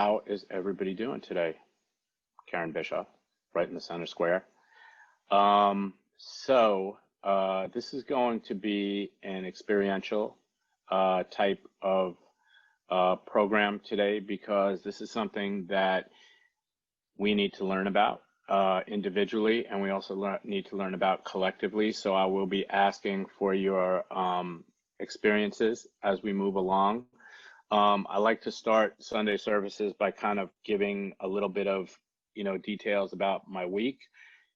How is everybody doing today? Karen Bishop, right in the center square. This is going to be an experiential type of program today, because this is something that we need to learn about individually, and we also need to learn about collectively. So I will be asking for your experiences as we move along. I like to start Sunday services by kind of giving a little bit of, details about my week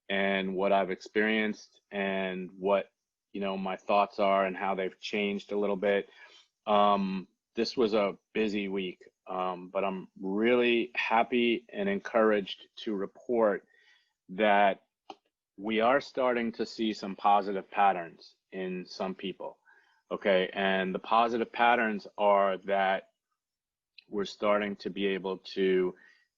and what I've experienced and what, my thoughts are and how they've changed a little bit. This was a busy week, but I'm really happy and encouraged to report that we are starting to see some positive patterns in some people. Okay, and the positive patterns are that we're starting to be able to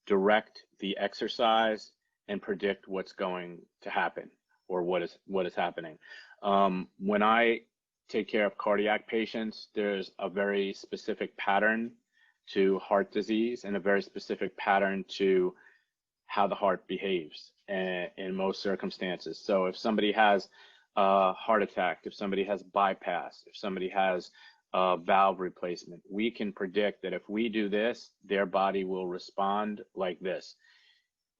direct the exercise and predict what's going to happen, or what is happening. When I take care of cardiac patients, there's a very specific pattern to heart disease and a very specific pattern to how the heart behaves in most circumstances. So if somebody has a heart attack, if somebody has bypass, if somebody has valve replacement, we can predict that if we do this, their body will respond like this.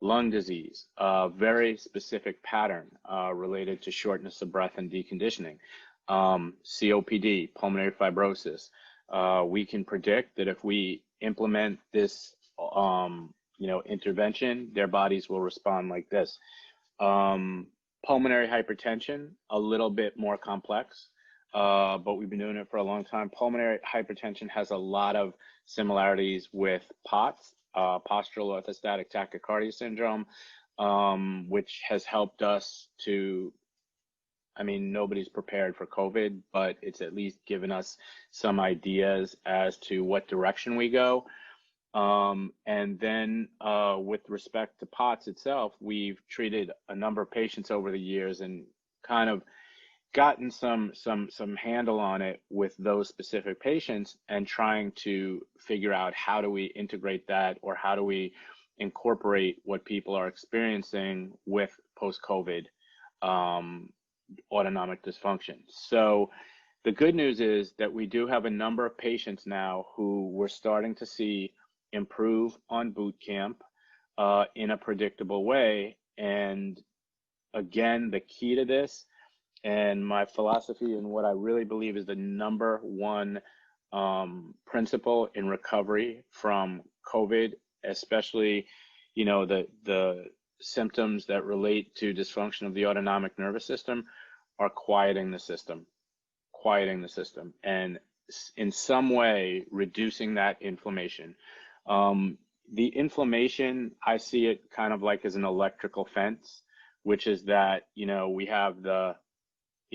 Lung disease, a very specific pattern related to shortness of breath and deconditioning. COPD, pulmonary fibrosis, we can predict that if we implement this intervention, their bodies will respond like this. Pulmonary hypertension, a little bit more complex, but we've been doing it for a long time. Pulmonary hypertension has a lot of similarities with POTS, postural orthostatic tachycardia syndrome, which has helped us to, nobody's prepared for COVID, but it's at least given us some ideas as to what direction we go. And then with respect to POTS itself, we've treated a number of patients over the years and kind of gotten some handle on it with those specific patients, and trying to figure out how do we integrate that, or how do we incorporate what people are experiencing with post-COVID autonomic dysfunction. So the good news is that we do have a number of patients now who we're starting to see improve on boot camp in a predictable way. And again, the key to this, and my philosophy, and what I really believe is the number one principle in recovery from COVID, especially, the symptoms that relate to dysfunction of the autonomic nervous system, are quieting the system, and in some way reducing that inflammation. The inflammation, I see it kind of like as an electrical fence, which is that, we have the,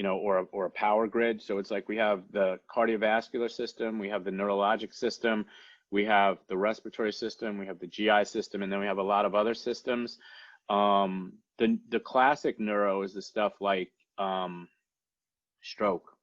or a power grid. So it's like we have the cardiovascular system, we have the neurologic system, we have the respiratory system, we have the GI system, and then we have a lot of other systems. The classic neuro is the stuff like stroke,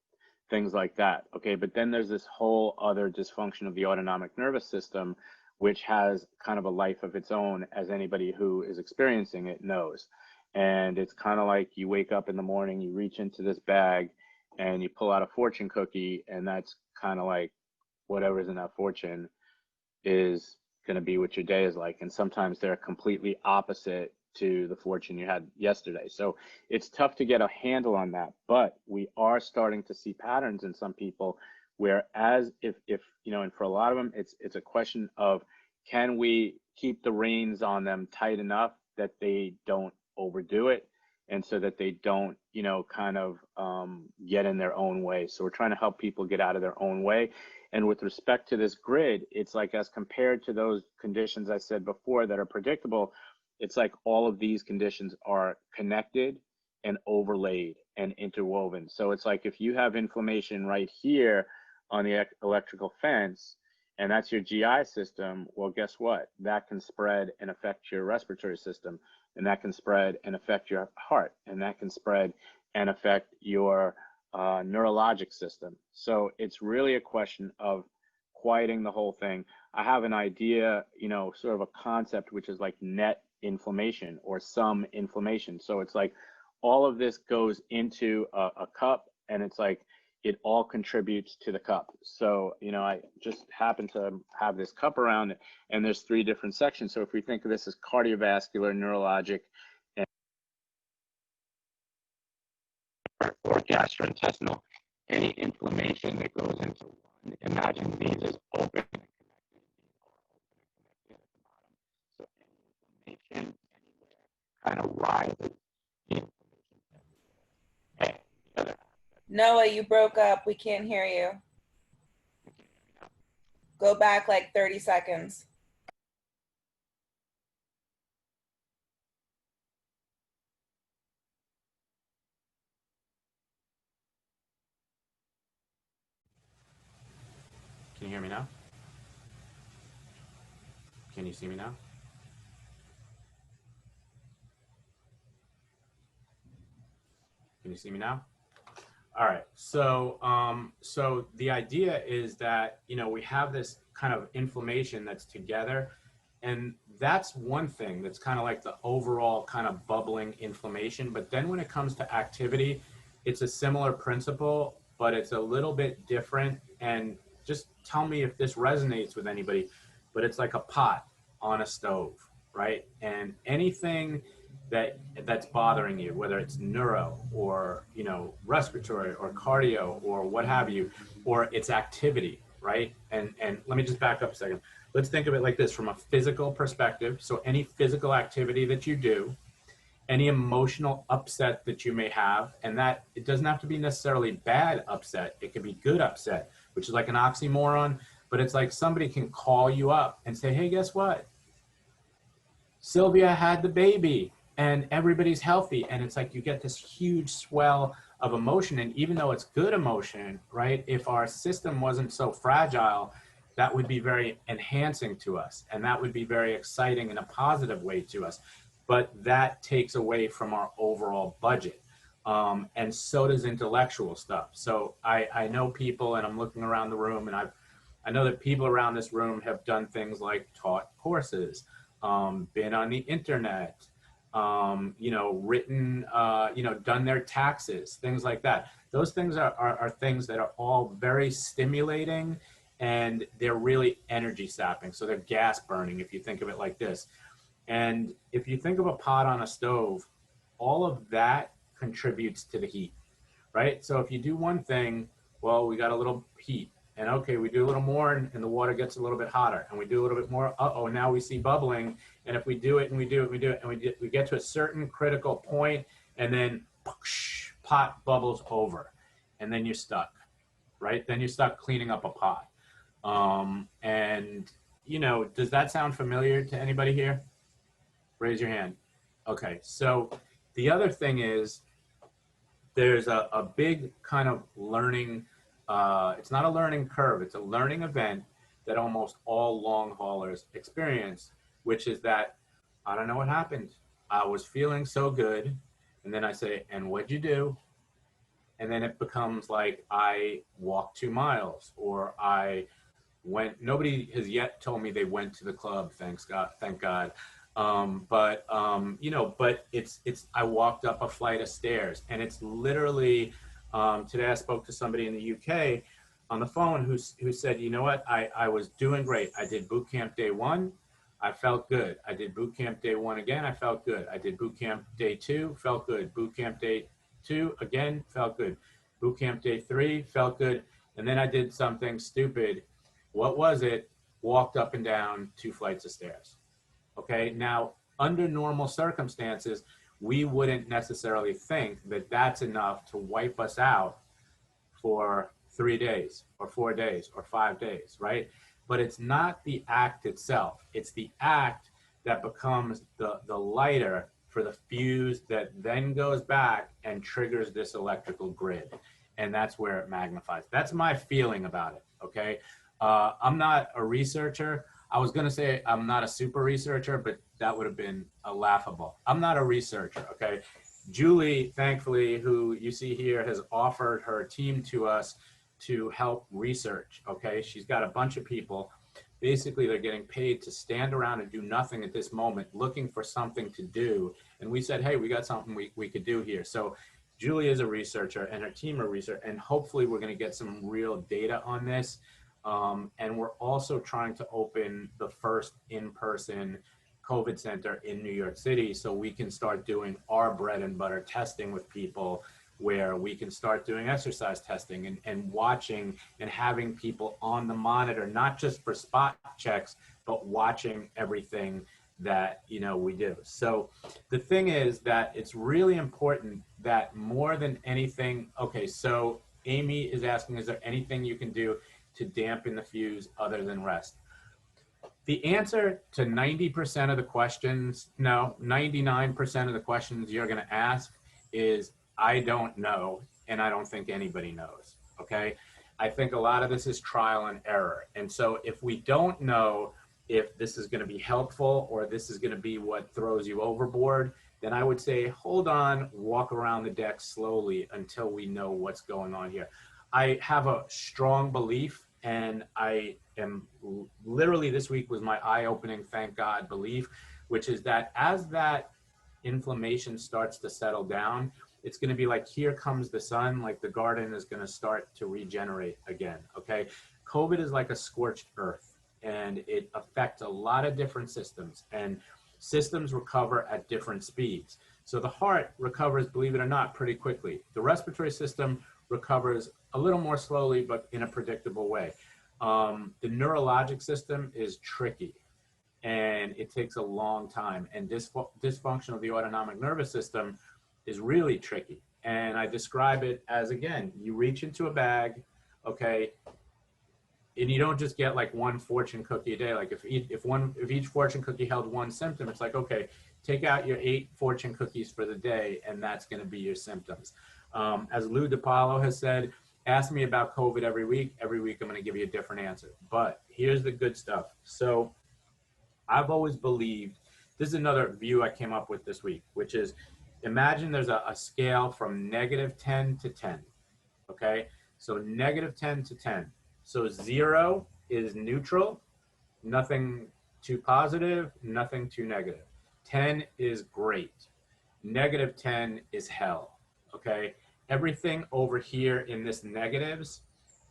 things like that. Okay, but then there's this whole other dysfunction of the autonomic nervous system, which has kind of a life of its own, as anybody who is experiencing it knows. And it's kind of like you wake up in the morning, you reach into this bag and you pull out a fortune cookie, and that's kind of like whatever's in that fortune is going to be what your day is like. And sometimes they're completely opposite to the fortune you had yesterday. So it's tough to get a handle on that, but we are starting to see patterns in some people where, as if and for a lot of them, it's a question of, can we keep the reins on them tight enough that they don't overdo it, and so that they don't kind of get in their own way. So we're trying to help people get out of their own way. And with respect to this grid, it's like, as compared to those conditions I said before that are predictable, it's like all of these conditions are connected and overlaid and interwoven. So it's like, if you have inflammation right here on the electrical fence, and that's your GI system, well, guess what? That can spread and affect your respiratory system, and that can spread and affect your heart, and that can spread and affect your neurologic system. So it's really a question of quieting the whole thing. I have an idea, sort of a concept, which is like net inflammation or some inflammation. So it's like all of this goes into a cup, and it's like it all contributes to the cup. So, I just happen to have this cup around, and there's three different sections. So if we think of this as cardiovascular, neurologic, and or gastrointestinal, any inflammation that goes into one, imagine these as open and connected, these are open and connected at the bottom. So any inflammation anywhere kind of rises the inflammation. And the other Noah, you broke up. We can't hear you. Go back like 30 seconds. Can you hear me now? Can you see me now? Can you see me now? All right. So, so the idea is that, we have this kind of inflammation that's together, and that's one thing that's kind of like the overall kind of bubbling inflammation. But then when it comes to activity, it's a similar principle, but it's a little bit different. And just tell me if this resonates with anybody, but it's like a pot on a stove, right? And anything that's bothering you, whether it's neuro or respiratory or cardio or what have you, or it's activity, right? And let me just back up a second. Let's think of it like this from a physical perspective. So any physical activity that you do, any emotional upset that you may have, and that it doesn't have to be necessarily bad upset, it could be good upset, which is like an oxymoron, but it's like somebody can call you up and say, hey, guess what? Sylvia had the baby and everybody's healthy. And it's like you get this huge swell of emotion. And even though it's good emotion, right, if our system wasn't so fragile, that would be very enhancing to us. And that would be very exciting in a positive way to us. But that takes away from our overall budget. And so does intellectual stuff. So I know people, and I'm looking around the room, and I know that people around this room have done things like taught courses, been on the internet, written, done their taxes, things like that. Those things are things that are all very stimulating, and they're really energy sapping. So they're gas burning, if you think of it like this. And if you think of a pot on a stove, all of that contributes to the heat, right? So if you do one thing, well, we got a little heat. And okay, we do a little more and the water gets a little bit hotter, and we do a little bit more. Uh-oh, now we see bubbling. And if we do it and we do it, and we get to a certain critical point, and then pot bubbles over, and then you're stuck, right? Then you're stuck cleaning up a pot. And does that sound familiar to anybody here? Raise your hand. Okay, so the other thing is there's a big kind of learning, it's not a learning curve, it's a learning event that almost all long haulers experience, which is that, I don't know what happened. I was feeling so good. And then I say, and what'd you do? And then it becomes like I walked 2 miles, or I went, nobody has yet told me they went to the club, thank God. But it's, I walked up a flight of stairs, and it's literally, today I spoke to somebody in the UK on the phone who said, you know what, I was doing great. I did boot camp day 1, I felt good. I did boot camp day 1 again, I felt good. I did boot camp day 2, felt good. Boot camp day 2 again, felt good. Boot camp day 3, felt good. And then I did something stupid. What was it? Walked up and down 2 flights of stairs. Okay, now under normal circumstances, we wouldn't necessarily think that that's enough to wipe us out for 3 days or 4 days or 5 days, right? But it's not the act itself. It's the act that becomes the lighter for the fuse that then goes back and triggers this electrical grid. And that's where it magnifies. That's my feeling about it, okay? I'm not a researcher. I was going to say I'm not a super researcher, but that would have been laughable. I'm not a researcher, okay? Julie, thankfully, who you see here, has offered her team to us to help research, okay? She's got a bunch of people, basically they're getting paid to stand around and do nothing at this moment, looking for something to do. And we said, hey, we got something we could do here. So Julie is a researcher and her team are research, and hopefully we're going to get some real data on this. And we're also trying to open the first in-person COVID center in New York City so we can start doing our bread and butter testing with people, where we can start doing exercise testing and watching and having people on the monitor, not just for spot checks, but watching everything that, you know, we do. So the thing is that it's really important that more than anything, okay, so Amy is asking, is there anything you can do to dampen the fuse other than rest? The answer to 90% of the questions, no, 99% of the questions you're going to ask is, I don't know, and I don't think anybody knows, okay? I think a lot of this is trial and error. And so if we don't know if this is going to be helpful or this is going to be what throws you overboard, then I would say, hold on, walk around the deck slowly until we know what's going on here. I have a strong belief, and I am literally, this week was my eye-opening, thank God, belief, which is that as that inflammation starts to settle down, it's going to be like, here comes the sun, like the garden is going to start to regenerate again, okay? COVID is like a scorched earth, and it affects a lot of different systems, and systems recover at different speeds. So the heart recovers, believe it or not, pretty quickly. The respiratory system recovers a little more slowly, but in a predictable way. The neurologic system is tricky, and it takes a long time. And dysfunction of the autonomic nervous system is really tricky. And I describe it as, again, you reach into a bag, okay, and you don't just get like one fortune cookie a day. Like if each fortune cookie held one symptom, it's like, okay, take out your 8 fortune cookies for the day, and that's going to be your symptoms. As Lou DiPaolo has said, ask me about COVID every week. Every week I'm going to give you a different answer. But here's the good stuff. So I've always believed, this is another view I came up with this week, which is, imagine there's a scale from -10 to 10, okay? So -10 to 10. So 0 is neutral, nothing too positive, nothing too negative. 10 is great. -10 is hell, okay? Everything over here in this negatives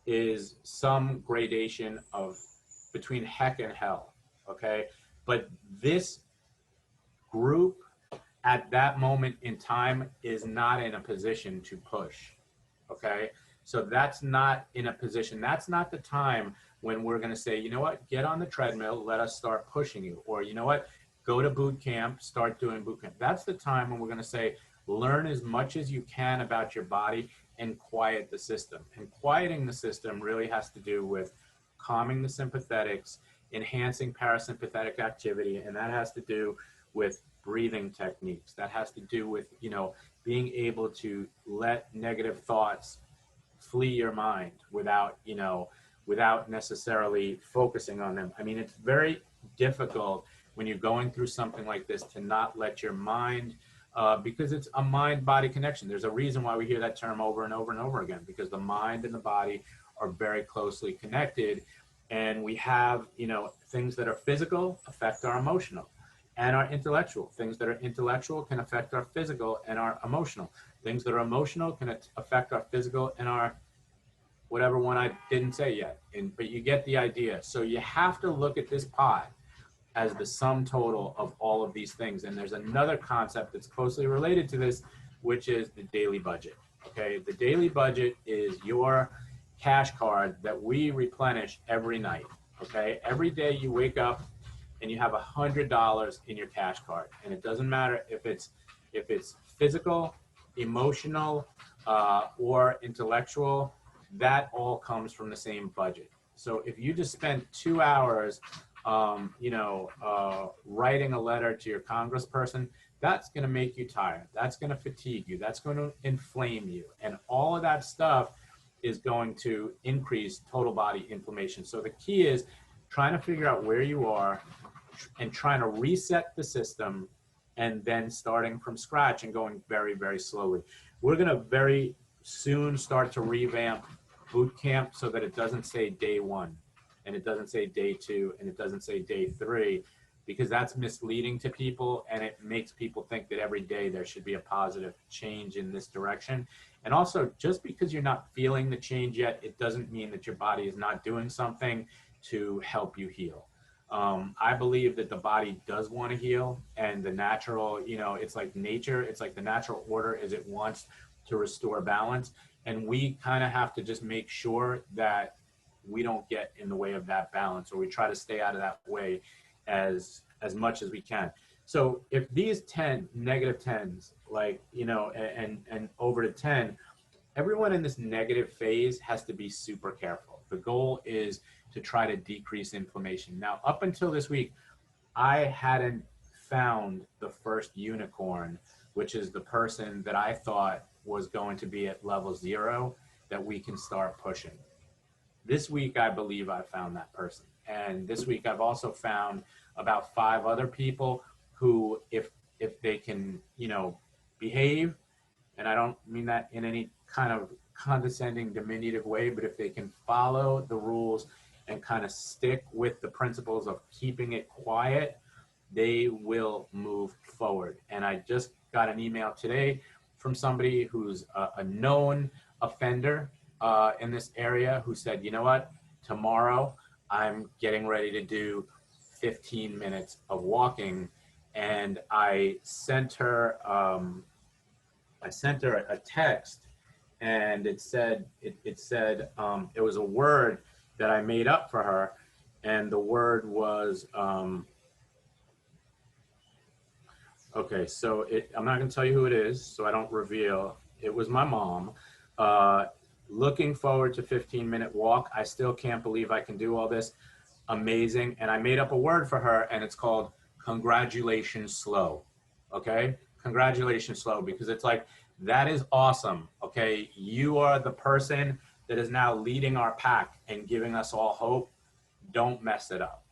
is some gradation of between heck and hell, okay? But this group at that moment in time is not in a position to push, okay? So that's not in a position, that's not the time when we're gonna say, you know what, get on the treadmill, let us start pushing you. Or you know what, go to boot camp, start doing boot camp. That's the time when we're gonna say, learn as much as you can about your body and quiet the system. And quieting the system really has to do with calming the sympathetics, enhancing parasympathetic activity, and that has to do with breathing techniques. That has to do with, you know, being able to let negative thoughts flee your mind without, you know, without necessarily focusing on them. I mean, it's very difficult when you're going through something like this to not let your mind, because it's a mind-body connection. There's a reason why we hear that term over and over and over again, because the mind and the body are very closely connected. And we have, you know, things that are physical affect our emotional and our intellectual. Things that are intellectual can affect our physical and our emotional. Things that are emotional can affect our physical and our whatever one I didn't say yet. But you get the idea. So you have to look at this pot as the sum total of all of these things. And there's another concept that's closely related to this, which is the daily budget. Okay, the daily budget is your cash card that we replenish every night. Okay, every day you wake up and you have $100 in your cash card, and it doesn't matter if it's physical, emotional, or intellectual. That all comes from the same budget. So if you just spend 2 hours, writing a letter to your congressperson, that's going to make you tired. That's going to fatigue you. That's going to inflame you, and all of that stuff is going to increase total body inflammation. So the key is trying to figure out where you are and trying to reset the system, and then starting from scratch and going very, very slowly. We're going to very soon start to revamp boot camp so that it doesn't say day 1. and it doesn't say day 2 and it doesn't say day 3, because that's misleading to people, and it makes people think that every day there should be a positive change in this direction. And also, just because you're not feeling the change yet, it doesn't mean that your body is not doing something to help you heal. I believe that the body does want to heal, and the natural, it's like nature, it's like the natural order is it wants to restore balance. And we kind of have to just make sure that we don't get in the way of that balance, or we try to stay out of that way as much as we can. So if these 10 negative 10s, like, and over to 10, everyone in this negative phase has to be super careful. The goal is to try to decrease inflammation. Now, up until this week, I hadn't found the first unicorn, which is the person that I thought was going to be at level 0 that we can start pushing. This week, I believe I found that person. And this week, I've also found about 5 other people who, if they can, behave, and I don't mean that in any kind of condescending, diminutive way, but if they can follow the rules and kind of stick with the principles of keeping it quiet, they will move forward. And I just got an email today from somebody who's a known offender in this area, who said, you know what, tomorrow I'm getting ready to do 15 minutes of walking. And I sent her a text, and it said it was a word that I made up for her, and the word was okay. So I'm not going to tell you who it is, so I don't reveal. It was my mom. Looking forward to 15-minute walk. I still can't believe I can do all this. Amazing. And I made up a word for her, and it's called congratulations slow. Okay? Congratulations slow, because it's like, that is awesome. Okay? You are the person that is now leading our pack and giving us all hope. Don't mess it up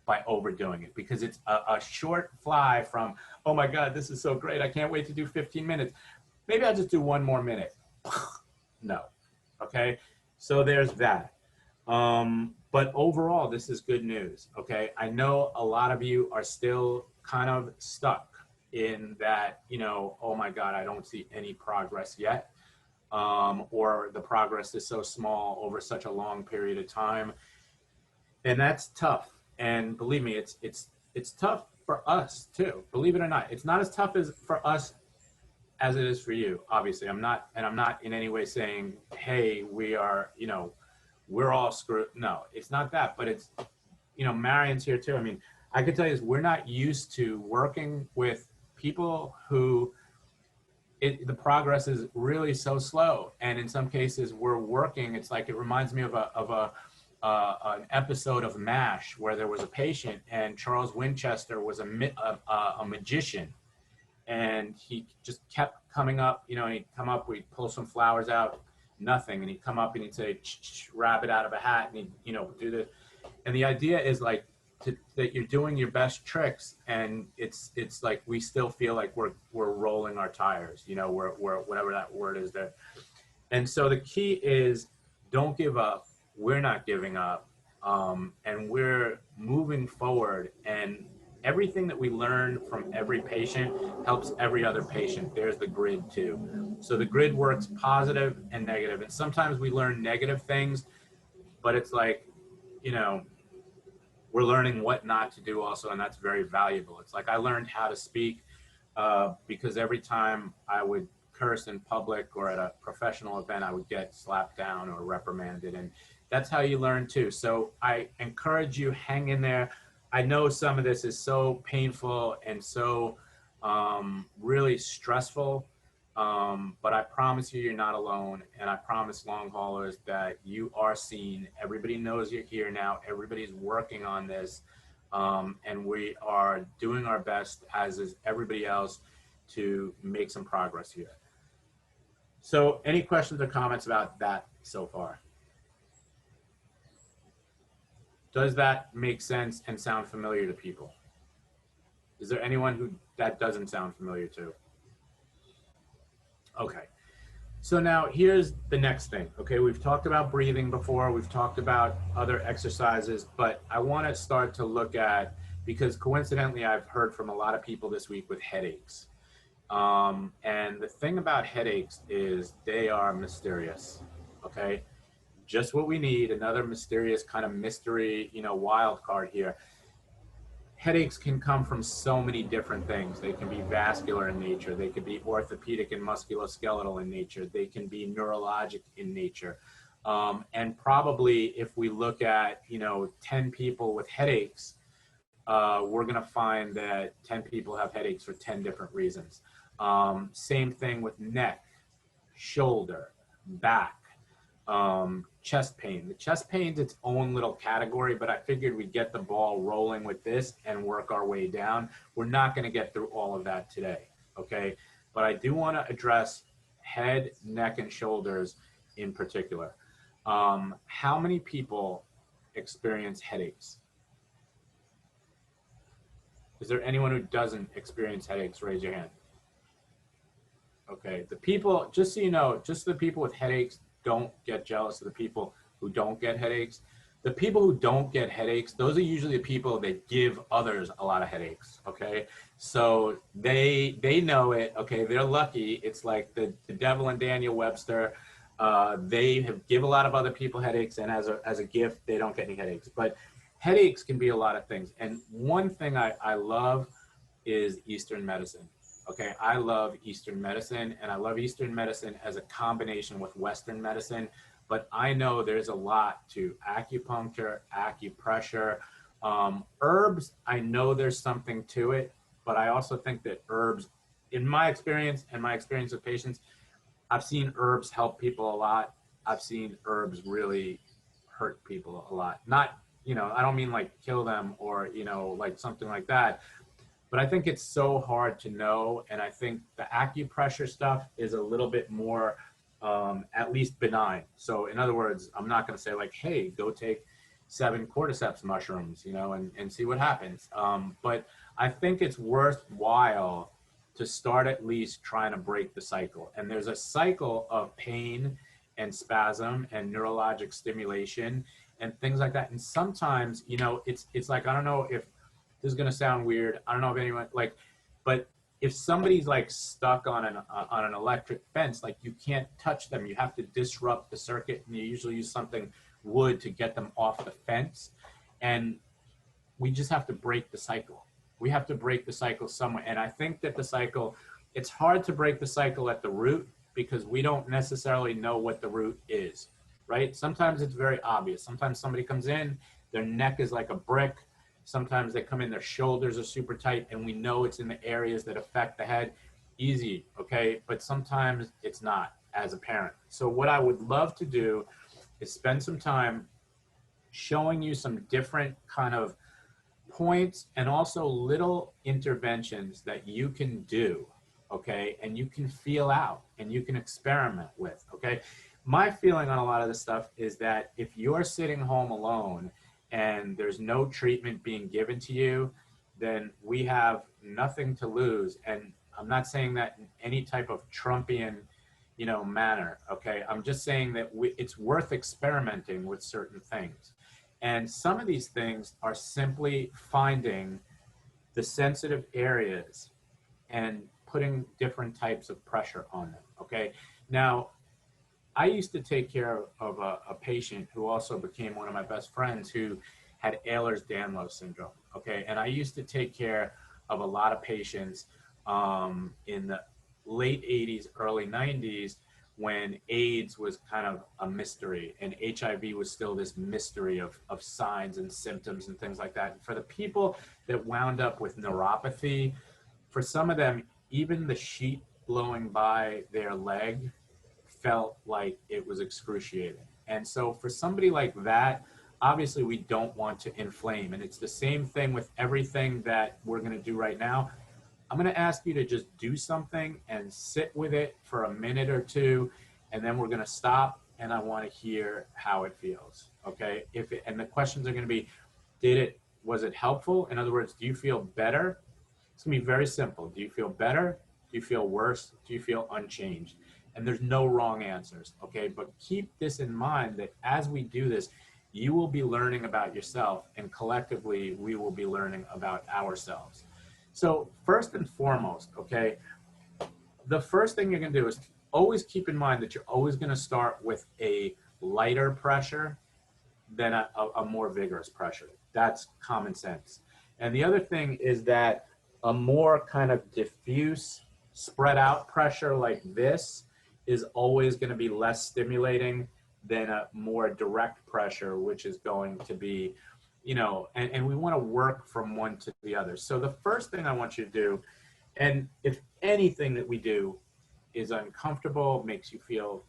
by overdoing it, because it's a short fly from, oh my God, this is so great, I can't wait to do 15 minutes. Maybe I'll just do 1 more minute. No. Okay? So there's that. But overall, this is good news. Okay? I know a lot of you are still kind of stuck in that, oh my God, I don't see any progress yet. Or the progress is so small over such a long period of time. And that's tough. And believe me, it's tough for us too. Believe it or not, it's not as tough as for us as it is for you. Obviously, I'm not in any way saying, hey, we are, we're all screwed. No, it's not that. But it's, Marion's here too. I mean, I could tell you this, we're not used to working with people who the progress is really so slow. And in some cases we're working, it's like, it reminds me of an episode of MASH where there was a patient, and Charles Winchester was a magician, and he just kept coming up, he'd come up, we'd pull some flowers out, nothing, and he'd come up and he'd say, rabbit out of a hat, and he'd, do this. And the idea is like, that you're doing your best tricks, and it's like we still feel like we're rolling our tires, we're whatever that word is there. And so the key is, don't give up. We're not giving up, and we're moving forward. And everything that we learn from every patient helps every other patient. There's the grid too. So the grid works positive and negative. And sometimes we learn negative things, but it's like, we're learning what not to do also, and that's very valuable. It's like I learned how to speak because every time I would curse in public or at a professional event, I would get slapped down or reprimanded, and that's how you learn too. So I encourage you, hang in there. I know some of this is so painful and so really stressful, but I promise you, you're not alone. And I promise long haulers that you are seen. Everybody knows you're here now. Everybody's working on this. And we are doing our best, as is everybody else, to make some progress here. So any questions or comments about that so far? Does that make sense and sound familiar to people? Is there anyone who that doesn't sound familiar to? Okay. So now here's the next thing. Okay, we've talked about breathing before, we've talked about other exercises, but I want to start to look at, because coincidentally I've heard from a lot of people this week with headaches. And the thing about headaches is they are mysterious. Okay, just what we need, another mysterious kind of mystery, wild card here. Headaches can come from so many different things. They can be vascular in nature. They could be orthopedic and musculoskeletal in nature. They can be neurologic in nature. And probably if we look at, 10 people with headaches, we're going to find that 10 people have headaches for 10 different reasons. Same thing with neck, shoulder, back, chest pain. The chest pain's its own little category, but I figured we'd get the ball rolling with this and work our way down. We're not going to get through all of that today, okay? But I do want to address head, neck, and shoulders in particular. How many people experience headaches? Is there anyone who doesn't experience headaches? Raise your hand. Okay, the people, just so you know, just the people with headaches, don't get jealous of the people who don't get headaches. The people who don't get headaches, those are usually the people that give others a lot of headaches, okay? So they know it, okay? They're lucky. It's like the devil and Daniel Webster. They give a lot of other people headaches, and as a gift, they don't get any headaches. But headaches can be a lot of things. And one thing I love is Eastern medicine. Okay, I love Eastern medicine, and I love Eastern medicine as a combination with Western medicine, but I know there's a lot to acupuncture, acupressure, herbs. I know there's something to it, but I also think that herbs, in my experience and my experience with patients, I've seen herbs help people a lot. I've seen herbs really hurt people a lot. Not, I don't mean like kill them or, like something like that. But I think it's so hard to know, and I think the acupressure stuff is a little bit more, at least benign. So in other words, I'm not going to say like, hey, go take 7 cordyceps mushrooms, and see what happens. But I think it's worthwhile to start at least trying to break the cycle. And there's a cycle of pain and spasm and neurologic stimulation and things like that. And sometimes, it's like, I don't know if this is going to sound weird. I don't know if anyone but if somebody's like stuck on an electric fence, like you can't touch them. You have to disrupt the circuit, and you usually use something wood to get them off the fence. And we just have to break the cycle. We have to break the cycle somewhere. And I think that the cycle, it's hard to break the cycle at the root because we don't necessarily know what the root is, right? Sometimes it's very obvious. Sometimes somebody comes in, their neck is like a brick. Sometimes they come in, their shoulders are super tight, and we know it's in the areas that affect the head. Easy, okay? But sometimes it's not as a parent. So what I would love to do is spend some time showing you some different kind of points and also little interventions that you can do, okay? And you can feel out and you can experiment with, okay? My feeling on a lot of this stuff is that if you're sitting home alone and there's no treatment being given to you, then we have nothing to lose. And I'm not saying that in any type of Trumpian, manner, okay? I'm just saying that it's worth experimenting with certain things. And some of these things are simply finding the sensitive areas and putting different types of pressure on them, okay? Now, I used to take care of a patient who also became one of my best friends who had Ehlers-Danlos syndrome, okay? And I used to take care of a lot of patients in the late 80s, early 90s, when AIDS was kind of a mystery and HIV was still this mystery of signs and symptoms and things like that. And for the people that wound up with neuropathy, for some of them, even the sheet blowing by their leg felt like it was excruciating. And so for somebody like that, obviously we don't want to inflame. And it's the same thing with everything that we're going to do right now. I'm going to ask you to just do something and sit with it for a minute or two, and then we're going to stop, and I want to hear how it feels, okay? And the questions are going to be, was it helpful? In other words, do you feel better? It's going to be very simple. Do you feel better? Do you feel worse? Do you feel unchanged? And there's no wrong answers, okay? But keep this in mind that as we do this, you will be learning about yourself, and collectively we will be learning about ourselves. So first and foremost, okay, the first thing you're going to do is always keep in mind that you're always going to start with a lighter pressure than a more vigorous pressure. That's common sense. And the other thing is that a more kind of diffuse, spread out pressure like this is always going to be less stimulating than a more direct pressure, which is going to be, you know, and we want to work from one to the other. So the first thing I want you to do, and if anything that we do is uncomfortable, makes you feel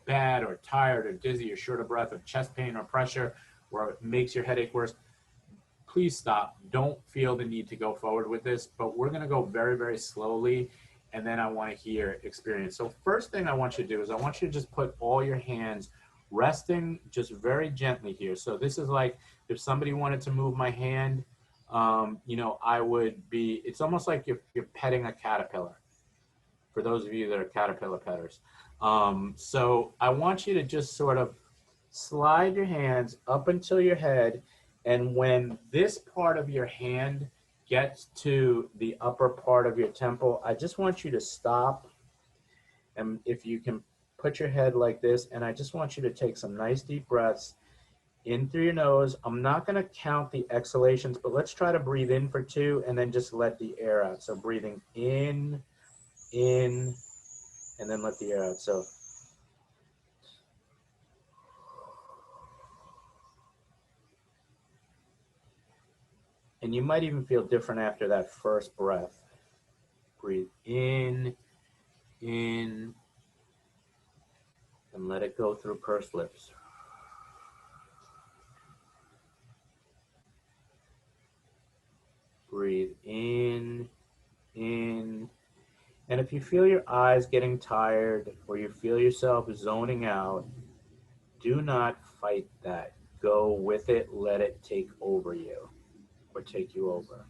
bad or tired or dizzy or short of breath or chest pain or pressure, or it makes your headache worse, please stop. Don't feel the need to go forward with this, but we're going to go very, very slowly, and then I want to hear experience. So first thing I want you to do is I want you to just put all your hands resting just very gently here. So this is like if somebody wanted to move my hand, you know, I would be, it's almost like you're petting a caterpillar, for those of you that are caterpillar petters. So I want you to just sort of slide your hands up until your head, and when this part of your hand gets to the upper part of your temple, I just want you to stop, and if you can put your head like this, and I just want you to take some nice deep breaths in through your nose. I'm not going to count the exhalations, but let's try to breathe in for 2 and then just let the air out. So breathing in, and then let the air out. So and you might even feel different after that first breath. Breathe in, and let it go through pursed lips. Breathe in, and if you feel your eyes getting tired or you feel yourself zoning out, do not fight that. Go with it, let it take over you or take you over.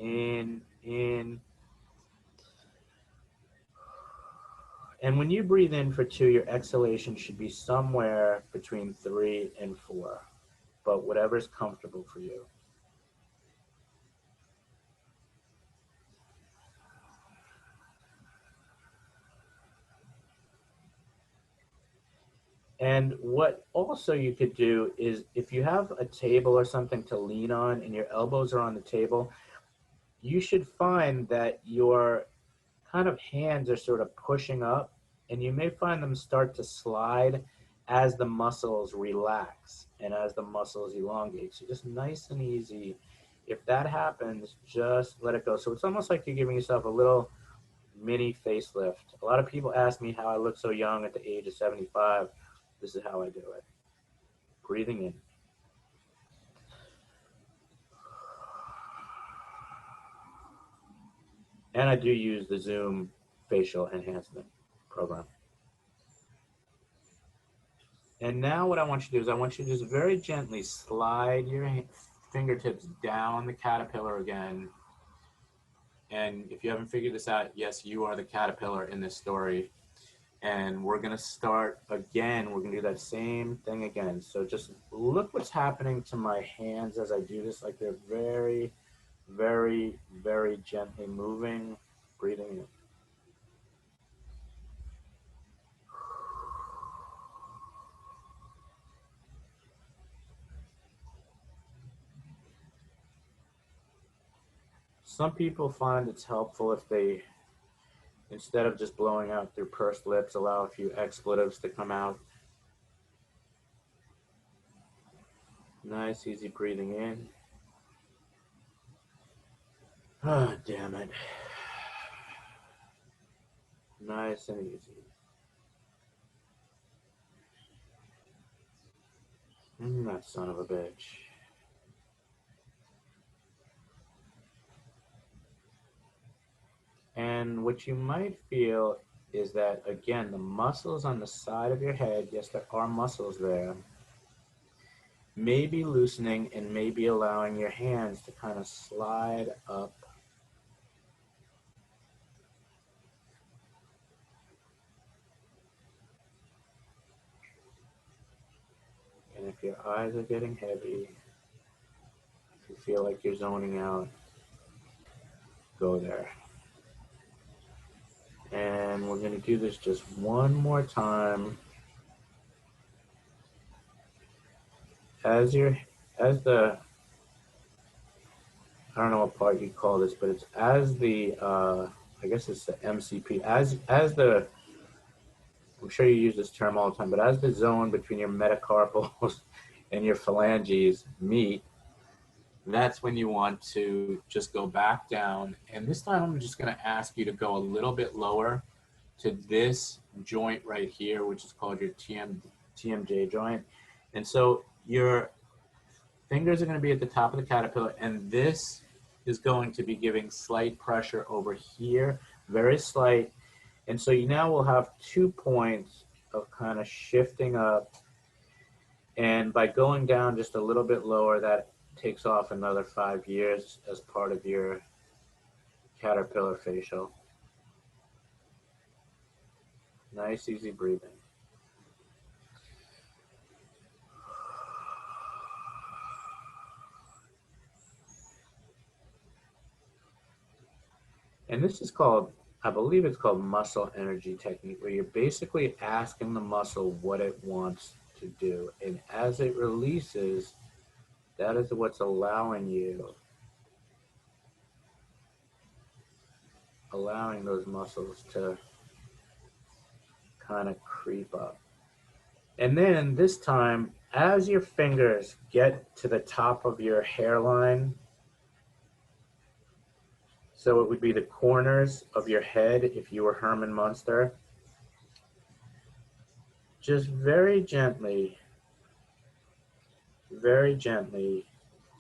In. And when you breathe in for 2, your exhalation should be somewhere between 3 and 4, but whatever's comfortable for you. And what also you could do is if you have a table or something to lean on and your elbows are on the table, you should find that your kind of hands are sort of pushing up, and you may find them start to slide as the muscles relax and as the muscles elongate. So just nice and easy. If that happens, just let it go. So it's almost like you're giving yourself a little mini facelift. A lot of people ask me how I look so young at the age of 75. This is how I do it. Breathing in. And I do use the Zoom facial enhancement program. And now what I want you to do is I want you to just very gently slide your fingertips down the caterpillar again. And if you haven't figured this out, yes, you are the caterpillar in this story. And we're going to start again. We're going to do that same thing again. So just look what's happening to my hands as I do this. Like they're very, very, very gently moving, breathing in. Some people find it's helpful if they, instead of just blowing out through pursed lips, allow a few expletives to come out. Nice, easy breathing in. Ah, damn it. Nice and easy. That son of a bitch. And what you might feel is that, again, the muscles on the side of your head, yes, there are muscles there, may be loosening and may be allowing your hands to kind of slide up. eyes are getting heavy, if you feel like you're zoning out, go there. And we're going to do this just one more time. As the, I don't know what part you call this, but it's as the, I guess it's the MCP, as the, I'm sure you use this term all the time, but as the zone between your metacarpals and your phalanges meet, that's when you want to just go back down. And this time I'm just going to ask you to go a little bit lower to this joint right here, which is called your TMJ joint. And so your fingers are going to be at the top of the caterpillar, and this is going to be giving slight pressure over here, very slight. And so you now will have 2 points of kind of shifting up. And by going down just a little bit lower, that takes off another 5 years as part of your caterpillar facial. Nice, easy breathing. And this is called, I believe it's called muscle energy technique, where you're basically asking the muscle what it wants to do. And as it releases, that is what's allowing those muscles to kind of creep up. And then this time, as your fingers get to the top of your hairline, so it would be the corners of your head if you were Herman Munster, just very gently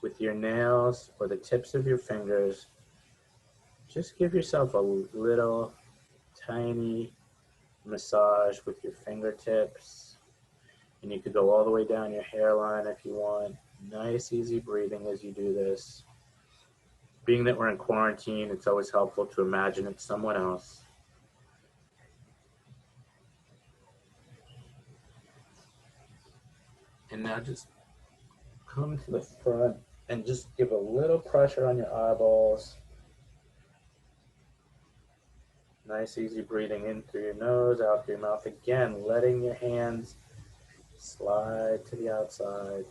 with your nails or the tips of your fingers, just give yourself a little tiny massage with your fingertips. And you could go all the way down your hairline if you want. Nice, easy breathing as you do this. Being that we're in quarantine, it's always helpful to imagine it's someone else. And now just come to the front and just give a little pressure on your eyeballs. Nice, easy breathing in through your nose, out through your mouth. Again, letting your hands slide to the outside.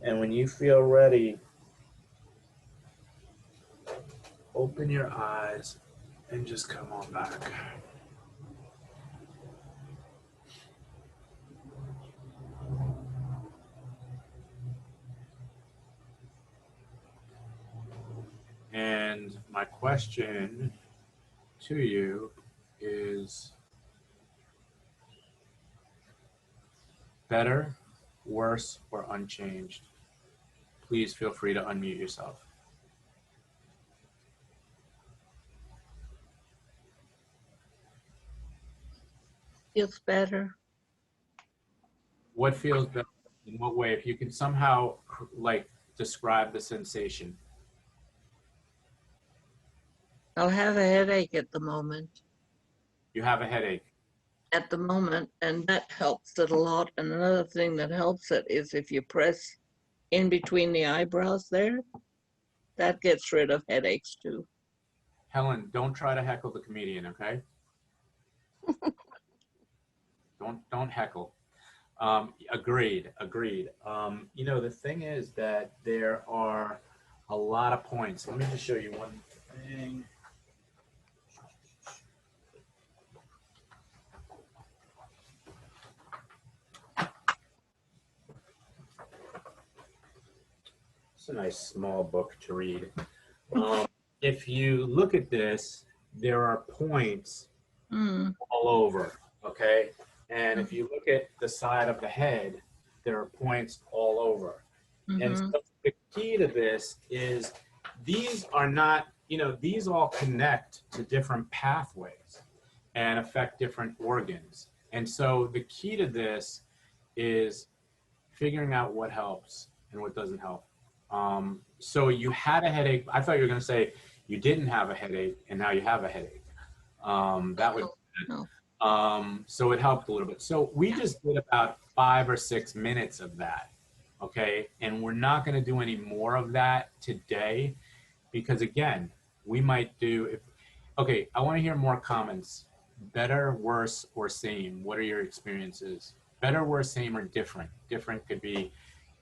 And when you feel ready, open your eyes and just come on back. And my question to you is, better, worse, or unchanged? Please feel free to unmute yourself. Feels better. What feels better? In what way? If you can somehow like describe the sensation. I'll have a headache at the moment. You have a headache. At the moment, and that helps it a lot. And another thing that helps it is if you press in between the eyebrows there, that gets rid of headaches too. Helen, don't try to heckle the comedian, okay? Don't heckle. Agreed. You know, the thing is that there are a lot of points. Let me just show you one thing. It's a nice small book to read. If you look at this, there are points all over, okay? And if you look at the side of the head, there are points all over. And so the key to this is these are not, you know, these all connect to different pathways and affect different organs. And so the key to this is figuring out what helps and what doesn't help. So you had a headache. I thought you were going to say you didn't have a headache and now you have a headache. That would. No. So it helped a little bit. So we just did about 5 or 6 minutes of that. Okay. And we're not going to do any more of that today because again, we might do, okay, I want to hear more comments. Better, worse, or same. What are your experiences? Better, worse, same, or different? Different could be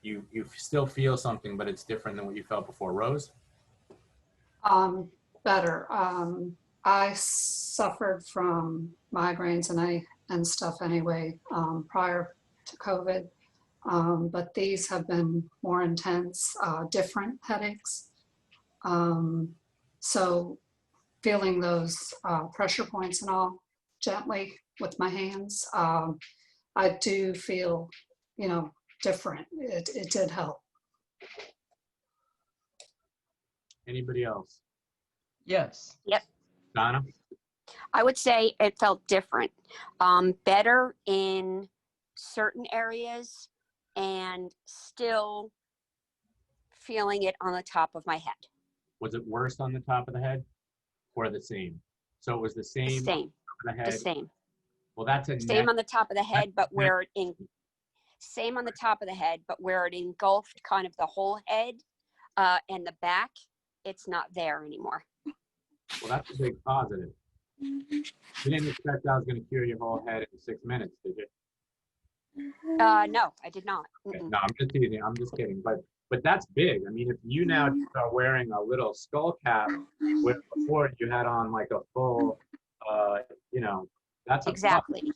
you still feel something, but it's different than what you felt before. Rose? Better. I suffered from migraines and stuff anyway prior to COVID, but these have been more intense, different headaches. So feeling those pressure points and all gently with my hands, I do feel, different. It did help. Anybody else? Yes. Yep. Donna? I would say it felt different. Better in certain areas and still feeling it on the top of my head. Was it worse on the top of the head or the same? So it was the The same same, on the the head. same. Well, that's a Same net. on the top of the head, but where it same on the top of the head, but where it engulfed kind of the whole head and the back, it's not there anymore. Well, that's a big positive. You didn't expect I was going to cure your whole head in 6 minutes, did you? No, I did not. Okay. Mm-mm. No, I'm just teasing. I'm just kidding. But that's big. I mean, if you now start wearing a little skull cap, where before you had on like a full, that's a Exactly.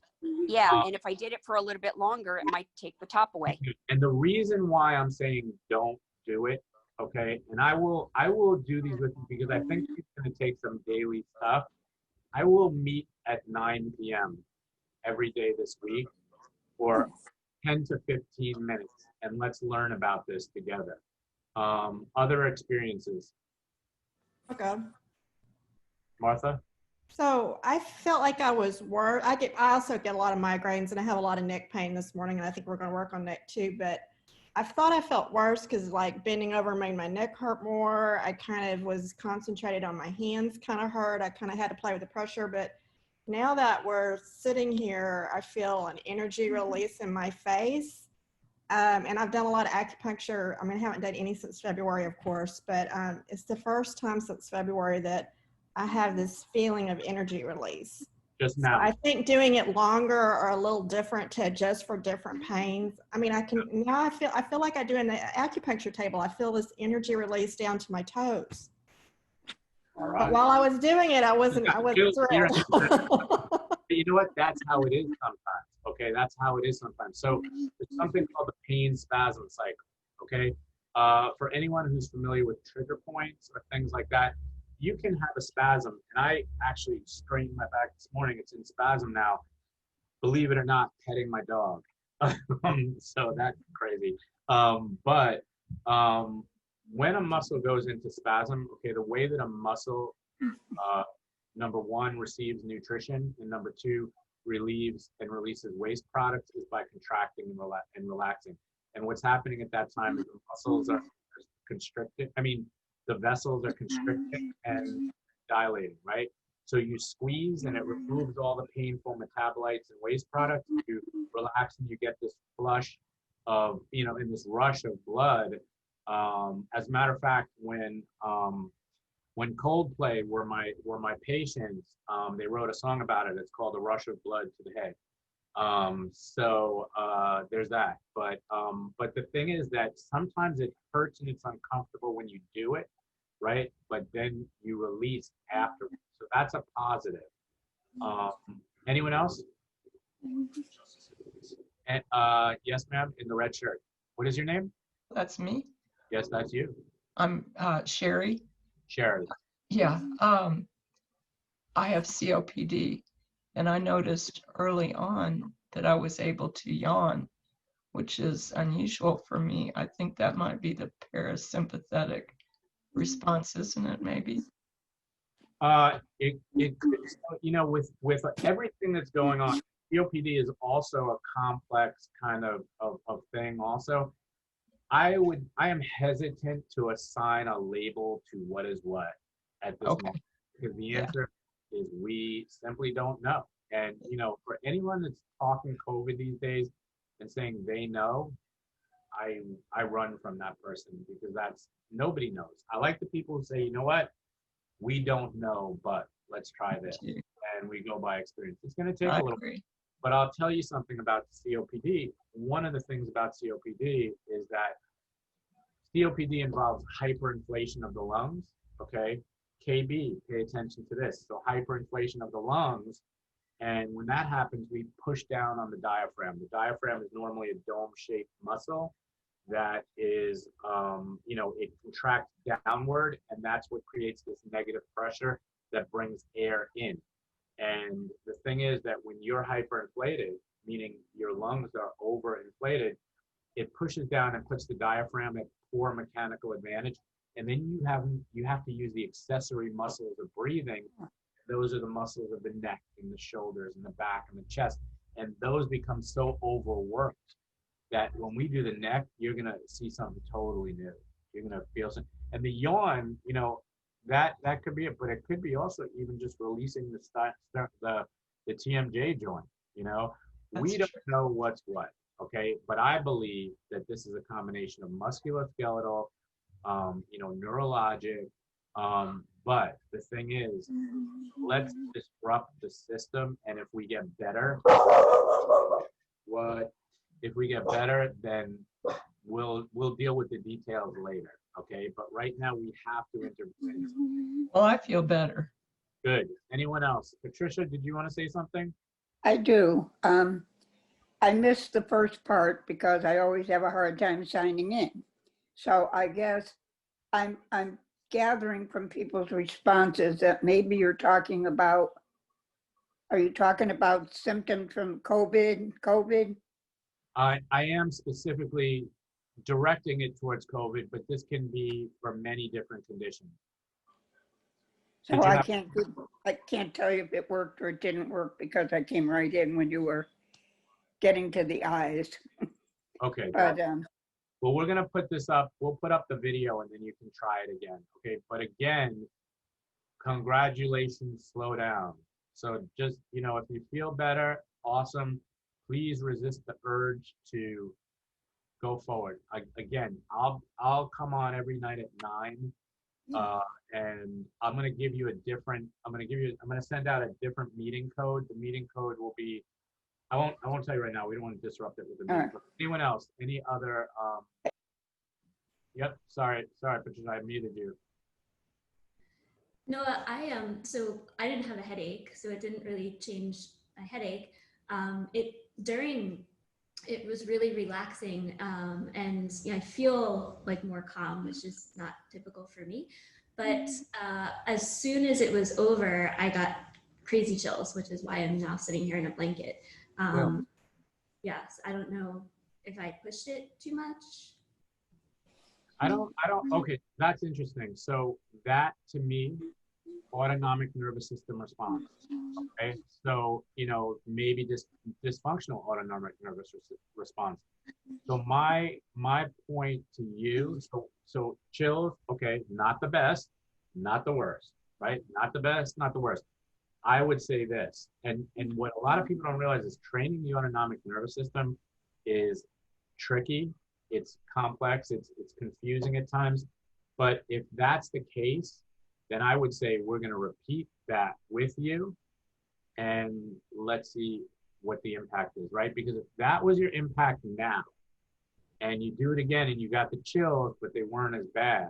Yeah, Um, and if I did it for a little bit longer, it might take the top away. And the reason why I'm saying don't do it, okay, and I will do these with you because I think it's going to take some daily stuff. I will meet at 9 p.m. every day this week for 10 to 15 minutes, and let's learn about this together. Other experiences, Okay. Martha? So I felt like I was worse. I also get a lot of migraines and I have a lot of neck pain this morning, and I think we're going to work on neck too. But I thought I felt worse because like bending over made my neck hurt more. I kind of was concentrated on my hands, kind of hurt. I kind of had to play with the pressure. But now that we're sitting here, I feel an energy release in my face. And I've done a lot of acupuncture. I mean, I haven't done any since February, of course, but it's the first time since February that I have this feeling of energy release. Just So now. I think doing it longer or a little different to adjust for different pains. I mean, I feel like I do in the acupuncture table. I feel this energy release down to my toes. All But right. while I was doing it, I wasn't Feels here. thrilled. You know what? That's how it is sometimes. Okay, that's how it is sometimes. So there's something called the pain spasm cycle. Okay, for anyone who's familiar with trigger points or things like that, you can have a spasm. And I actually strained my back this morning. It's in spasm now. Believe it or not, petting my dog. So that's crazy. When a muscle goes into spasm, okay, the way that a muscle, number one, receives nutrition, and number two, relieves and releases waste products is by contracting and relaxing. And what's happening at that time is the muscles are constricted. I mean, the vessels are constricting and dilating, right? So you squeeze and it removes all the painful metabolites and waste products. You relax and you get this flush of, in this rush of blood. As a matter of fact, when Coldplay were my patients, they wrote a song about it. It's called "A Rush of Blood to the Head." There's that. But the thing is that sometimes it hurts and it's uncomfortable when you do it, right? But then you release after. So that's a positive. Anyone else? And, yes, ma'am, in the red shirt. What is your name? That's me. Yes, that's you. I'm Sherry. Sherry. Yeah. I have COPD, and I noticed early on that I was able to yawn, which is unusual for me. I think that might be the parasympathetic response, isn't it? Maybe. With everything that's going on, COPD is also a complex kind of thing also. I am hesitant to assign a label to what is what at this moment, because the answer is we simply don't know. And, you know, for anyone that's talking COVID these days and saying they know, I run from that person, because nobody knows. I like the people who say, you know what, we don't know, but let's try this. And we go by experience. It's going to take I a little agree. but I'll tell you something about COPD. One of the things about COPD is that COPD involves hyperinflation of the lungs, okay? KB, pay attention to this. So hyperinflation of the lungs, and when that happens, we push down on the diaphragm. The diaphragm is normally a dome-shaped muscle that is, you know, it contracts downward, and that's what creates this negative pressure that brings air in. And the thing is that when you're hyperinflated, meaning your lungs are overinflated, it pushes down and puts the diaphragm at poor mechanical advantage. And then you have to use the accessory muscles of breathing. Those are the muscles of the neck and the shoulders and the back and the chest. And those become so overworked that when we do the neck, you're going to see something totally new. You're going to feel something. And the yawn, you know, that could be it, but it could be also even just releasing the TMJ joint, you know. We don't know what's what, okay? But I believe that this is a combination of musculoskeletal, you know, neurologic, but the thing is, let's disrupt the system, and if we get better, if we get better, then we'll deal with the details later, okay? But right now we have to intervene. Well, I feel better. Good. Anyone else? Patricia, did you want to say something? I do. I missed the first part because I always have a hard time signing in. So I guess I'm gathering from people's responses that maybe you're talking about, are you talking about symptoms from COVID? I am specifically directing it towards COVID, but this can be for many different conditions. So I can't tell you if it worked or it didn't work because I came right in when you were getting to the eyes. Okay. But well, we're gonna put this up. We'll put up the video and then you can try it again. Okay. But again, congratulations. Slow down. So just, you know, if you feel better, awesome. Please resist the urge to go forward. Again, I'll come on every night at 9. And I'm going to give you I'm going to send out a different meeting code. The meeting code will be, I won't tell you right now. We don't want to disrupt it with the meeting code. Anyone else? Any other, yep. Sorry, Patricia, I muted you. No, so I didn't have a headache, so it didn't really change my headache. It was really relaxing, and I feel like more calm, which is not typical for me. But as soon as it was over, I got crazy chills, which is why I'm now sitting here in a blanket. Yes, I don't know if I pushed it too much. Okay, that's interesting. So that to me, autonomic nervous system response. Okay, so you know, maybe dysfunctional autonomic nervous response. So my point to you, so chills, okay, not the best, not the worst, right? Not the best, not the worst. I would say this, and what a lot of people don't realize is training the autonomic nervous system is tricky. It's complex. It's confusing at times. But if that's the case, then I would say we're going to repeat that with you, and let's see what the impact is, right? Because if that was your impact now, and you do it again and you got the chills, but they weren't as bad,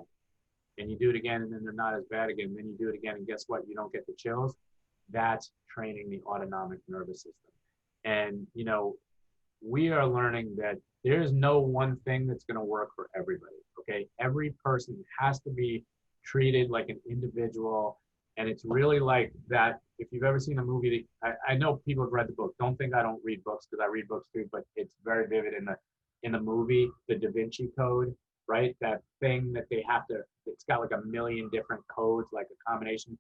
and you do it again and then they're not as bad again, then you do it again and guess what? You don't get the chills. That's training the autonomic nervous system. And, you know, we are learning that there's no one thing that's going to work for everybody, okay? Every person has to be treated like an individual. And it's really like that. If you've ever seen a movie, I know people have read the book. Don't think I don't read books, because I read books too, but it's very vivid in the movie, the Da Vinci Code, right? That thing that they have to, it's got like a million different codes, like a combination.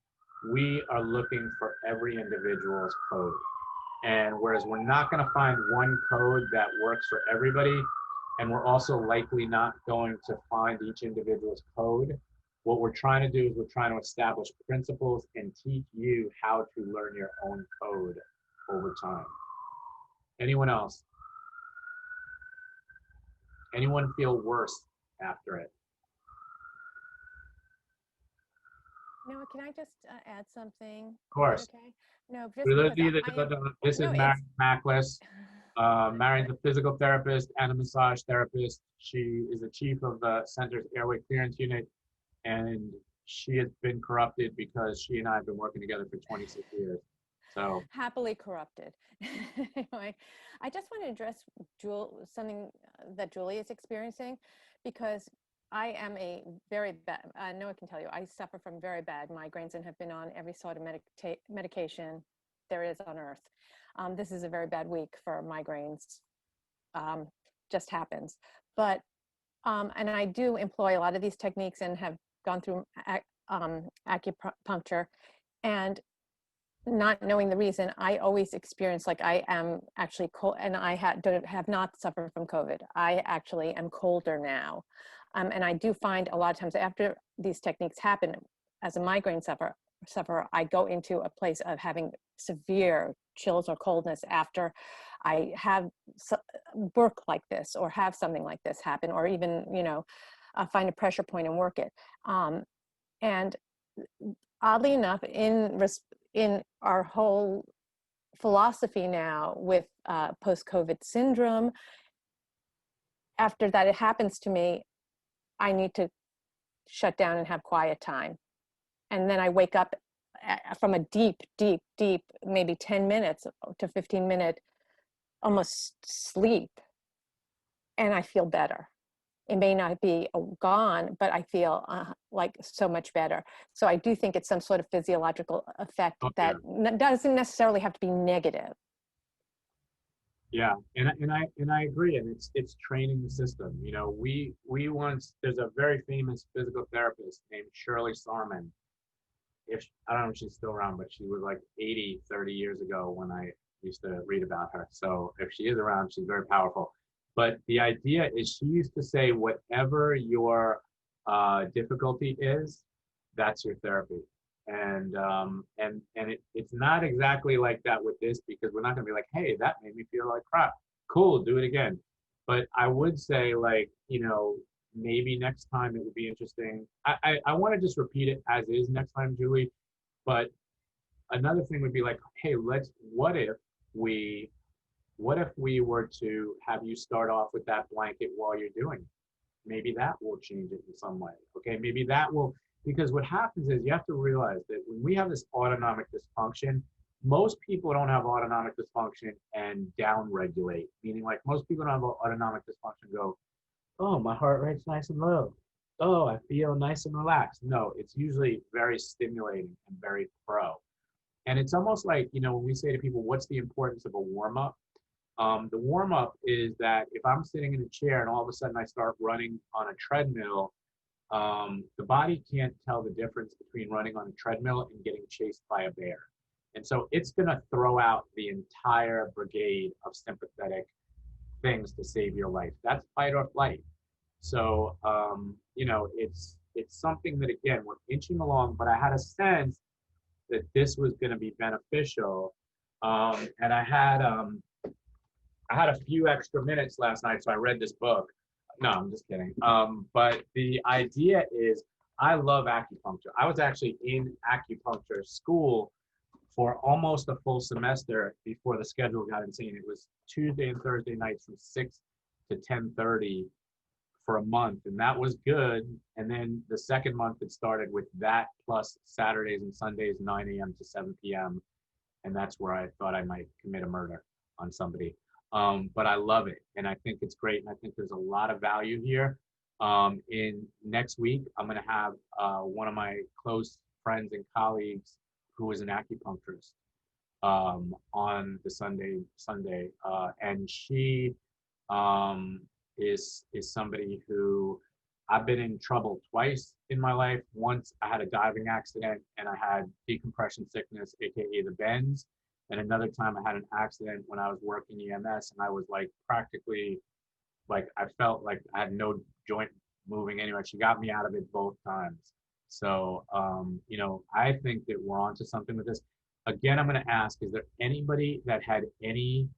We are looking for every individual's code. And whereas we're not going to find one code that works for everybody, and we're also likely not going to find each individual's code, what we're trying to do is we're trying to establish principles and teach you how to learn your own code. over time. Anyone else? Anyone feel worse after it? Noah, can I just add something? Of course. Is that okay? No, just For those of because you that I don't am, know, this is no, Mary it's, Mackless. Mary's a physical therapist and a massage therapist. She is the chief of the center's airway clearance unit, and she has been corrupted because she and I have been working together for 26 years. So happily corrupted. Anyway, I just want to address something that Julie is experiencing, because I am a very bad, Noah can tell you, I suffer from very bad migraines and have been on every sort of medication there is on earth. This is a very bad week for migraines. Just happens. But, and I do employ a lot of these techniques and have gone through acupuncture, and not knowing the reason, I always experience like I am actually cold, and I have not suffered from COVID. I actually am colder now. And I do find a lot of times after these techniques happen, as a migraine sufferer, I go into a place of having severe chills or coldness after I have work like this or have something like this happen, or even, find a pressure point and work it. And oddly enough, in our whole philosophy now with post-COVID syndrome, after that it happens to me, I need to shut down and have quiet time. And then I wake up from a deep, maybe 10 minutes to 15-minute almost sleep, and I feel better. It may not be gone, but I feel like so much better. So I do think it's some sort of physiological effect that doesn't necessarily have to be negative. yeah, and I agree, and it's training the system. We once, there's a very famous physical therapist named Shirley Sarman. I don't know if she's still around, but she was like 80 30 years ago when I used to read about her. So if she is around, she's very powerful. But the idea is, she used to say, whatever your difficulty is, that's your therapy. And it's not exactly like that with this, because we're not going to be like, hey, that made me feel like crap. Cool, do it again. But I would say, like, maybe next time it would be interesting. I want to just repeat it as is next time, Julie. But another thing would be like, hey, what if we were to have you start off with that blanket while you're doing it? Maybe that will change it in some way. Okay, maybe that will, because what happens is, you have to realize that when we have this autonomic dysfunction, most people don't have autonomic dysfunction and down-regulate, meaning like most people don't have autonomic dysfunction go, oh, my heart rate's nice and low. Oh, I feel nice and relaxed. No, it's usually very stimulating and very pro. And it's almost like, when we say to people, what's the importance of a warm-up? The warm-up is that if I'm sitting in a chair and all of a sudden I start running on a treadmill, the body can't tell the difference between running on a treadmill and getting chased by a bear. And so it's going to throw out the entire brigade of sympathetic things to save your life. That's fight or flight. So, it's something that, again, we're inching along, but I had a sense that this was going to be beneficial. And I had a few extra minutes last night, so I read this book. No, I'm just kidding. But the idea is, I love acupuncture. I was actually in acupuncture school for almost a full semester before the schedule got insane. It was Tuesday and Thursday nights from 6 to 10:30 for a month, and that was good. And then the second month, it started with that plus Saturdays and Sundays, 9 a.m. to 7 p.m. And that's where I thought I might commit a murder on somebody. But I love it, and I think it's great, and I think there's a lot of value here. In next week, I'm going to have one of my close friends and colleagues who is an acupuncturist on the Sunday, and she is somebody who, I've been in trouble twice in my life. Once I had a diving accident and I had decompression sickness, aka the bends. And another time I had an accident when I was working EMS, and I was like practically, like, I felt like I had no joint moving anywhere. She got me out of it both times. So, I think that we're onto something with this. Again, I'm going to ask, is there anybody that had any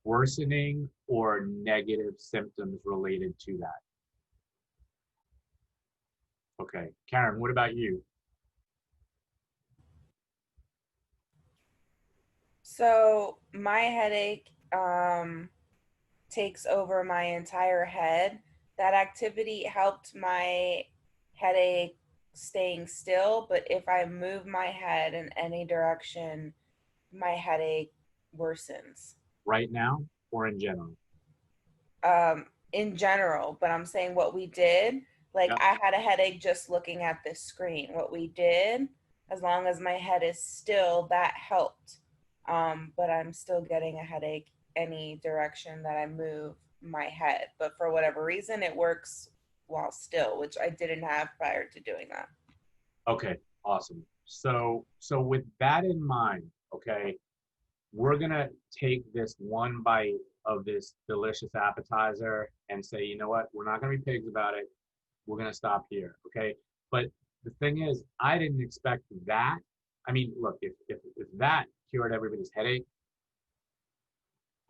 worsening or negative symptoms related to that? Okay, Karen, what about you? So my headache takes over my entire head. That activity helped my headache staying still, but if I move my head in any direction, my headache worsens. Right now or in general? In general, but I'm saying what we did, like Yeah. I had a headache just looking at this screen. What we did, as long as my head is still, that helped. But I'm still getting a headache any direction that I move my head. But for whatever reason, it works while still, which I didn't have prior to doing that. Okay, awesome. So with that in mind, okay, we're gonna take this one bite of this delicious appetizer and say, you know what, we're not gonna be pigs about it. We're gonna stop here, okay? But the thing is, I didn't expect that. I mean, look, if that cured everybody's headache,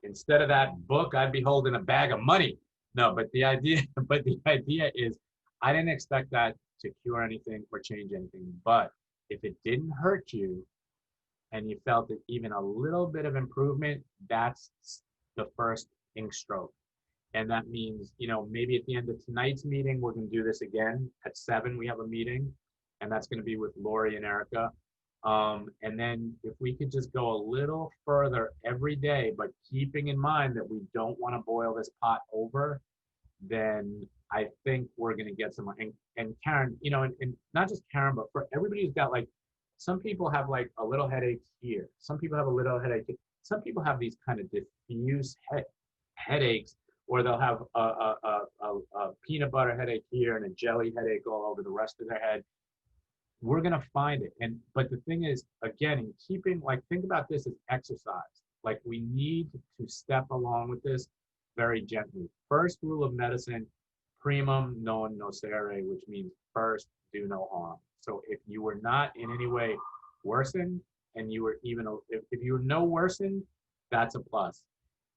instead of that book, I'd be holding a bag of money. No, but the idea is, I didn't expect that to cure anything or change anything. But if it didn't hurt you and you felt it even a little bit of improvement, that's the first ink stroke. And that means, you know, maybe at the end of tonight's meeting, we're going to do this again at 7. We have a meeting, and that's going to be with Lori and Erica. And then if we could just go a little further every day, but keeping in mind that we don't want to boil this pot over, then I think we're going to get some. And Karen, you know, and not just Karen, but for everybody who's got, like, some people have like a little headache here. Some people have a little headache. Some people have these kind of diffuse headaches, or they'll have a peanut butter headache here and a jelly headache all over the rest of their head. We're gonna find it. But the thing is, again, in keeping, like, think about this as exercise. Like, we need to step along with this very gently. First rule of medicine, primum non nocere, which means first, do no harm. So if you were not in any way worsened, and you were even, if you were no worsened, that's a plus.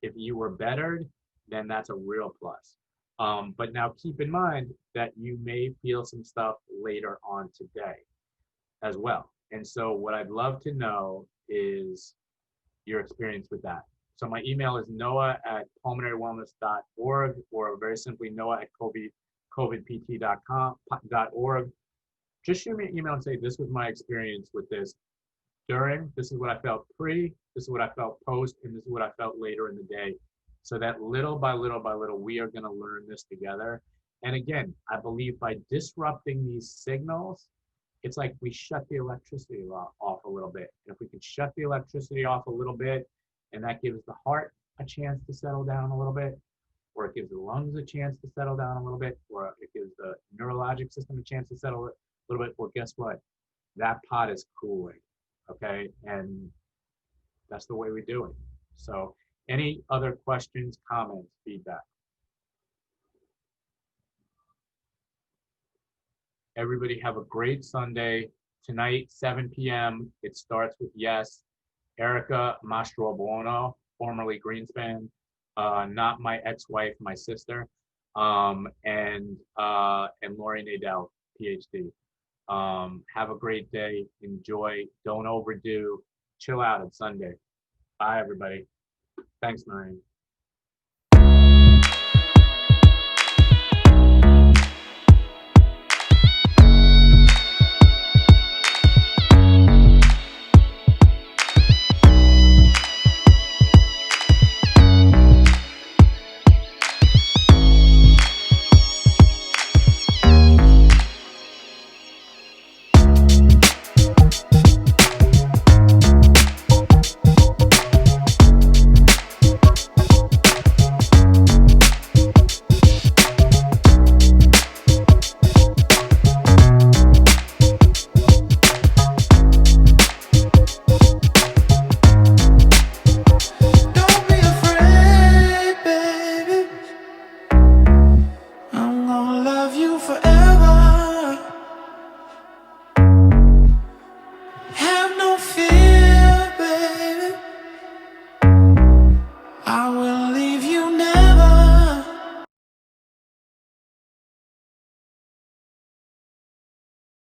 If you were bettered, then that's a real plus. But now keep in mind that you may feel some stuff later on today as well. And so what I'd love to know is your experience with that. So my email is noah@pulmonarywellness.org, or very simply noah@covidpt.org. Just shoot me an email and say, this was my experience with this during, this is what I felt pre, this is what I felt post, and this is what I felt later in the day. So that little by little by little, we are going to learn this together. And again, I believe by disrupting these signals, it's like we shut the electricity off a little bit. And if we can shut the electricity off a little bit, and that gives the heart a chance to settle down a little bit, or it gives the lungs a chance to settle down a little bit, or it gives the neurologic system a chance to settle a little bit, well, guess what? That pot is cooling, okay? And that's the way we do it. So any other questions, comments, feedback? Everybody have a great Sunday. Tonight, 7 p.m., it starts with Yes. Erica Mastrobuono, formerly Greenspan, not my ex-wife, my sister, and Lori Nadell, PhD. Have a great day. Enjoy. Don't overdo. Chill out. It's Sunday. Bye, everybody. Thanks, Marion.